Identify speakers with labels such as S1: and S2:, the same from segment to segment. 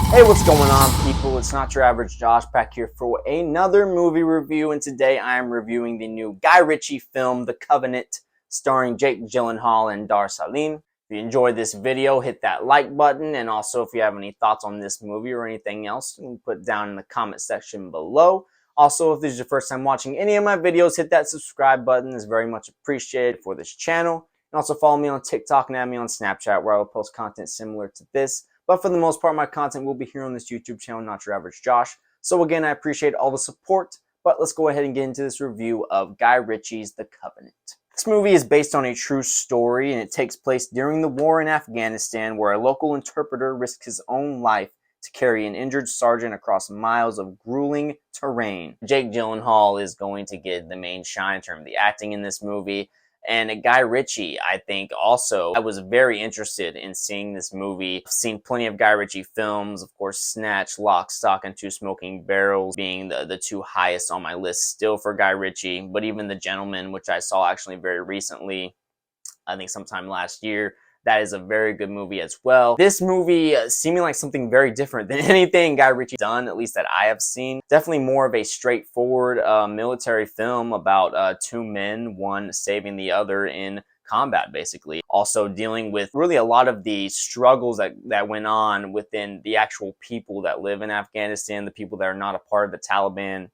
S1: Hey, what's going on, people? It's not your average Josh back here for another movie review, and today I am reviewing the new Guy Ritchie film, The Covenant, starring Jake Gyllenhaal and Dar Salim. If you enjoyed this video, hit that like button, and also if you have any thoughts on this movie or anything else, you can put down in the comment section below. Also, if this is your first time watching any of my videos, hit that subscribe button. It's very much appreciated for this channel. And also follow me on TikTok and add me on Snapchat, where I will post content similar to this. But for the most part, my content will be here on this YouTube channel, Not Your Average Josh. So again, I appreciate all the support, but let's go ahead and get into this review of Guy Ritchie's The Covenant. This movie is based on a true story, and it takes place during the war in Afghanistan, where a local interpreter risks his own life to carry an injured sergeant across miles of grueling terrain. Jake Gyllenhaal is going to get the main shine in terms of the acting in this movie. And Guy Ritchie, I think also, I was very interested in seeing this movie. I've seen plenty of Guy Ritchie films, of course, Snatch, Lock, Stock, and Two Smoking Barrels being the two highest on my list still for Guy Ritchie. But even The Gentleman, which I saw actually very recently, I think sometime last year, that is a very good movie as well. This movie seeming like something very different than anything Guy Ritchie done, at least that I have seen. Definitely more of a straightforward military film about two men, one saving the other in combat, basically. Also dealing with really a lot of the struggles that went on within the actual people that live in Afghanistan, the people that are not a part of the Taliban. I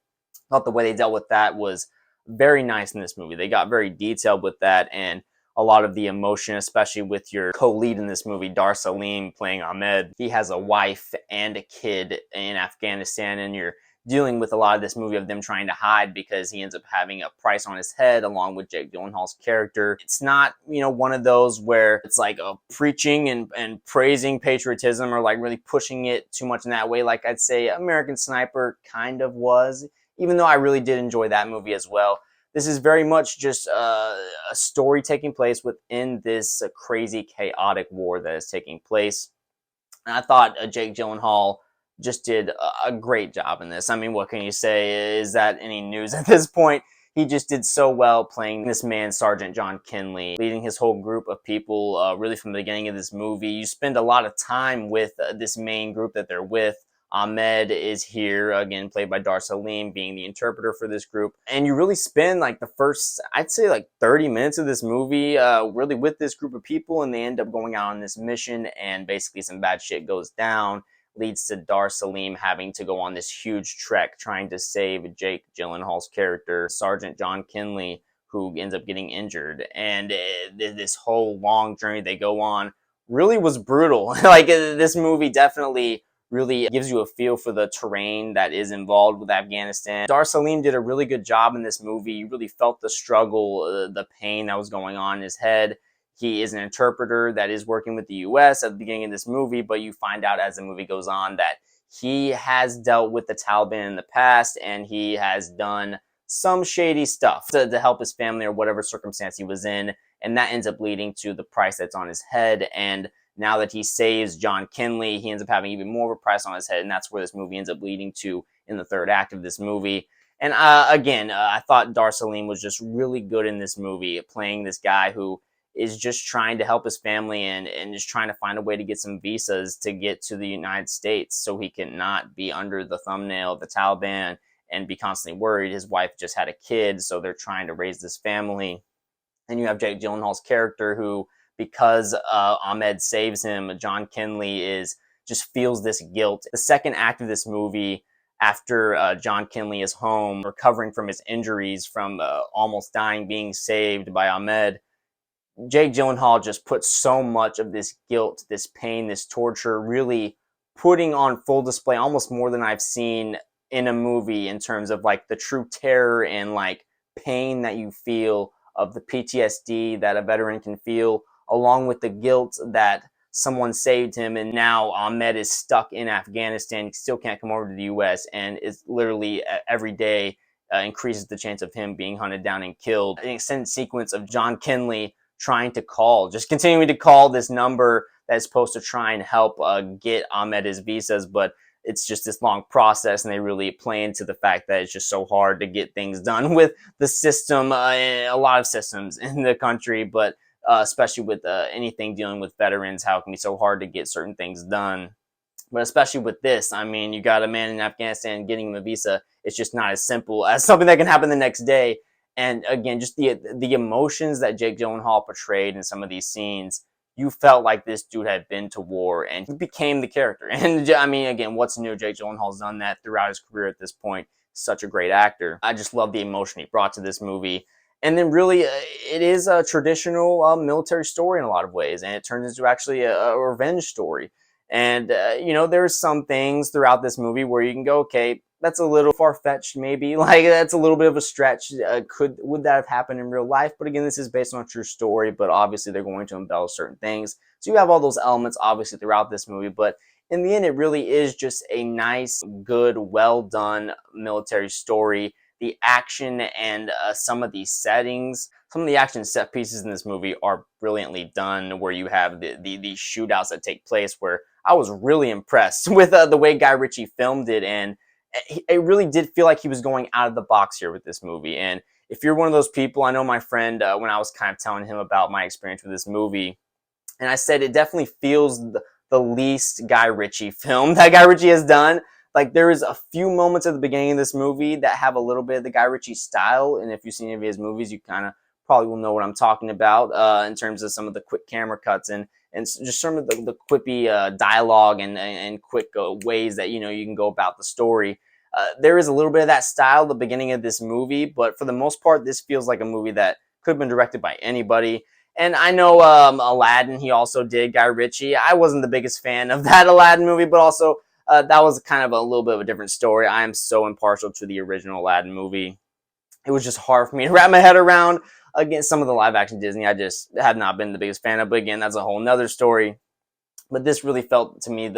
S1: thought the way they dealt with that was very nice in this movie. They got very detailed with that, and a lot of the emotion, especially with your co-lead in this movie, Dar Salim, playing Ahmed. He has a wife and a kid in Afghanistan, and you're dealing with a lot of this movie of them trying to hide because he ends up having a price on his head along with Jake Gyllenhaal's character. It's not, one of those where it's like preaching and praising patriotism or like really pushing it too much in that way. Like I'd say American Sniper kind of was, even though I really did enjoy that movie as well. This is very much just a story taking place within this crazy, chaotic war that is taking place. And I thought Jake Gyllenhaal just did a great job in this. I mean, what can you say? Is that any news at this point? He just did so well playing this man, Sergeant John Kinley, leading his whole group of people really from the beginning of this movie. You spend a lot of time with this main group that they're with. Ahmed is here, again, played by Dar Salim, being the interpreter for this group. And you really spend like the first, I'd say like 30 minutes of this movie really with this group of people, and they end up going out on this mission, and basically some bad shit goes down, leads to Dar Salim having to go on this huge trek trying to save Jake Gyllenhaal's character, Sergeant John Kinley, who ends up getting injured. And this whole long journey they go on really was brutal. Like this movie definitely really gives you a feel for the terrain that is involved with Afghanistan. Dar Salim did a really good job in this movie. You really felt the struggle, the pain that was going on in his head. He is an interpreter that is working with the U.S. at the beginning of this movie, but you find out as the movie goes on that he has dealt with the Taliban in the past, and he has done some shady stuff to help his family or whatever circumstance he was in, and that ends up leading to the price that's on his head. And now that he saves John Kinley, he ends up having even more of a price on his head, and that's where this movie ends up leading to in the third act of this movie. And again, I thought Dar Salim was just really good in this movie, playing this guy who is just trying to help his family and just trying to find a way to get some visas to get to the United States so he can not be under the thumbnail of the Taliban and be constantly worried. His wife just had a kid, so they're trying to raise this family. And you have Jake Gyllenhaal's character who, because Ahmed saves him, John Kinley just feels this guilt. The second act of this movie, after John Kinley is home, recovering from his injuries from almost dying, being saved by Ahmed, Jake Gyllenhaal just puts so much of this guilt, this pain, this torture, really putting on full display, almost more than I've seen in a movie, in terms of like the true terror and like pain that you feel of the PTSD that a veteran can feel, along with the guilt that someone saved him, and now Ahmed is stuck in Afghanistan, still can't come over to the US, and is literally every day increases the chance of him being hunted down and killed. An extended sequence of John Kinley trying to call, just continuing to call this number that's supposed to try and help get Ahmed his visas, but it's just this long process, and they really play into the fact that it's just so hard to get things done with the system, a lot of systems in the country, but especially with anything dealing with veterans, how it can be so hard to get certain things done. But especially with this, I mean, you got a man in Afghanistan getting him a visa. It's just not as simple as something that can happen the next day. And again, just the emotions that Jake Gyllenhaal portrayed in some of these scenes, you felt like this dude had been to war and he became the character. And I mean, again, what's new? Jake Gyllenhaal's done that throughout his career at this point. Such a great actor. I just love the emotion he brought to this movie. And then really, it is a traditional military story in a lot of ways, and it turns into actually a revenge story. And there's some things throughout this movie where you can go, okay, that's a little far-fetched, maybe. Like, that's a little bit of a stretch. Would that have happened in real life? But again, this is based on a true story, but obviously they're going to embellish certain things. So you have all those elements, obviously, throughout this movie. But in the end, it really is just a nice, good, well-done military story. The action and some of these settings, some of the action set pieces in this movie are brilliantly done, where you have these shootouts that take place, where I was really impressed with the way Guy Ritchie filmed it, and it really did feel like he was going out of the box here with this movie. And if you're one of those people, I know my friend, when I was kind of telling him about my experience with this movie, and I said it definitely feels the least Guy Ritchie film that Guy Ritchie has done. Like, there is a few moments at the beginning of this movie that have a little bit of the Guy Ritchie style, and if you've seen any of his movies, you kind of probably will know what I'm talking about in terms of some of the quick camera cuts and just some of the quippy dialogue and quick ways that you can go about the story. There is a little bit of that style at the beginning of this movie, but for the most part, this feels like a movie that could have been directed by anybody. And I know Aladdin, he also did, Guy Ritchie. I wasn't the biggest fan of that Aladdin movie, but also that was kind of a little bit of a different story. I am so impartial to the original Aladdin movie. It was just hard for me to wrap my head around. Again, some of the live action Disney I just have not been the biggest fan of, but again, that's a whole nother story. But this really felt to me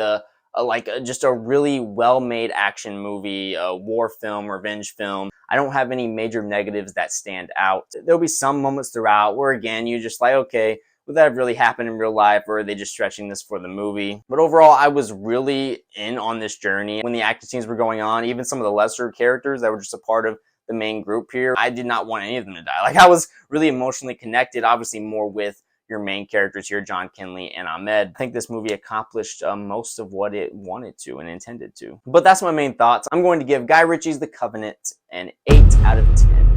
S1: just a really well-made action movie, a war film, revenge film. I don't have any major negatives that stand out. There'll be some moments throughout where, again, you're just like, okay, would that have really happened in real life, or are they just stretching this for the movie? But overall, I was really in on this journey. When the action scenes were going on, even some of the lesser characters that were just a part of the main group here, I did not want any of them to die. Like, I was really emotionally connected, obviously more with your main characters here, John Kinley and Ahmed. I think this movie accomplished most of what it wanted to and intended to. But that's my main thoughts. I'm going to give Guy Ritchie's The Covenant an 8 out of 10.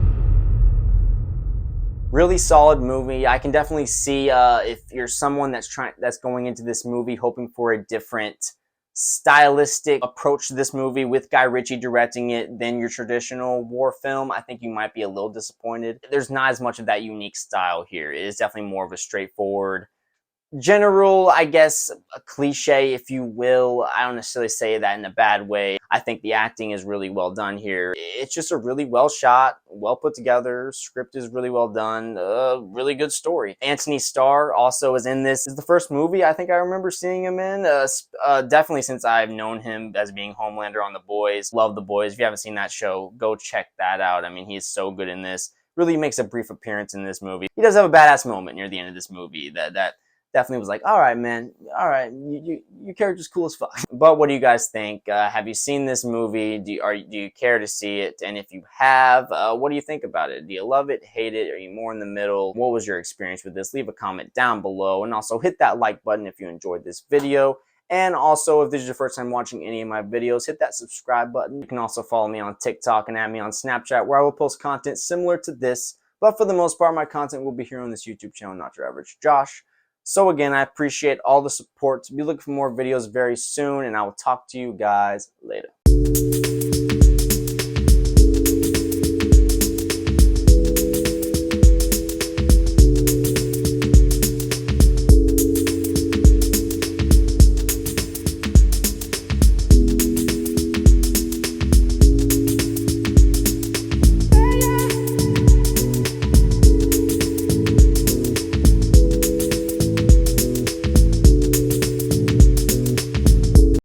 S1: Really solid movie. I can definitely see if you're someone that's going into this movie hoping for a different stylistic approach to this movie with Guy Ritchie directing it than your traditional war film, I think you might be a little disappointed. There's not as much of that unique style here. It is definitely more of a straightforward, general, I guess, a cliche, if you will. I don't necessarily say that in a bad way. I think the acting is really well done here. It's just a really well shot, well put together. Script is really well done. Really good story. Anthony Starr also is in this. This is the first movie I think I remember seeing him in. Definitely since I've known him as being Homelander on The Boys. Love The Boys. If you haven't seen that show, go check that out. I mean, he is so good in this. Really makes a brief appearance in this movie. He does have a badass moment near the end of this movie that definitely was like, all right, man, all right, your character's cool as fuck. But what do you guys think? Have you seen this movie? Do you care to see it? And if you have, what do you think about it? Do you love it, hate it? Are you more in the middle? What was your experience with this? Leave a comment down below, and also hit that like button if you enjoyed this video. And also, if this is your first time watching any of my videos, hit that subscribe button. You can also follow me on TikTok and add me on Snapchat, where I will post content similar to this. But for the most part, my content will be here on this YouTube channel, Not Your Average Josh. So again, I appreciate all the support. Be looking for more videos very soon, and I will talk to you guys later.